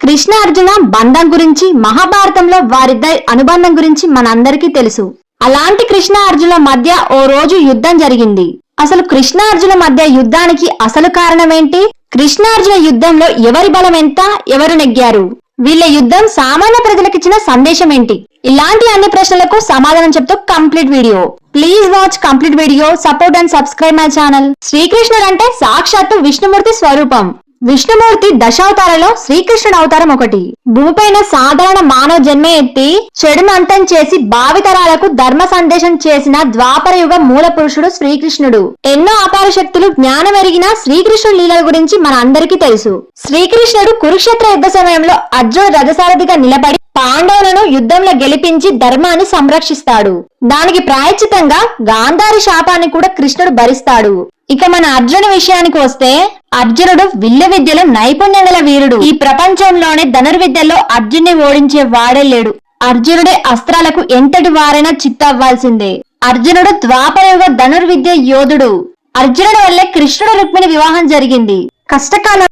కృష్ణ అర్జున బంధం గురించి మహాభారతంలో వారిద్దరి అనుబంధం గురించి మనందరికీ తెలుసు. అలాంటి కృష్ణ అర్జునుల మధ్య ఓ రోజు యుద్ధం జరిగింది. అసలు కృష్ణ అర్జున మధ్య యుద్ధానికి అసలు కారణమేంటి? కృష్ణ అర్జున యుద్ధంలో ఎవరి బలం ఎంత, ఎవరు నెగ్గారు? వీళ్ళ యుద్ధం సామాన్య ప్రజలకిచ్చిన సందేశం ఏంటి? ఇలాంటి అన్ని ప్రశ్నలకు సమాధానం చెప్తూ complete video. Please watch complete video, support and subscribe my channel. శ్రీకృష్ణుడు అంటే సాక్షాత్తు విష్ణుమూర్తి స్వరూపం. విష్ణుమూర్తి దశావతారాలో శ్రీకృష్ణుడు అవతారం ఒకటి. భూమిపైన సాధారణ మానవ జన్మ ఎత్తి చెడును అంతం చేసి భావితరాలకు ధర్మ సందేశం చేసిన ద్వాపర యుగ మూల పురుషుడు శ్రీకృష్ణుడు. ఎన్నో అపార శక్తులు జ్ఞానం ఎరిగిన శ్రీకృష్ణుడి లీలల గురించి మన అందరికీ తెలుసు. శ్రీకృష్ణుడు కురుక్షేత్ర యుద్ధ సమయంలో అర్జునుడు రథసారథిగా నిలబడి పాండవులను యుద్ధంలో గెలిపించి ధర్మాన్ని సంరక్షిస్తాడు. దానికి ప్రాయశ్చితంగా గాంధారి శాపాన్ని కూడా కృష్ణుడు భరిస్తాడు. ఇక మన అర్జునుడి విషయానికి వస్తే, అర్జునుడు విల్లు విద్యలో నైపుణ్యం గల వీరుడు. ఈ ప్రపంచంలోనే ధనుర్విద్యలో అర్జున్ని ఓడించే వాడే లేడు. అర్జునుడి అస్త్రాలకు ఎంతటి వారైనా చిత్తవ్వాల్సిందే. అర్జునుడు ద్వాపరయుగ ధనుర్విద్య యోధుడు. అర్జునుడి వల్లే కృష్ణుడు రుక్మిణి వివాహం జరిగింది. కష్టకాలం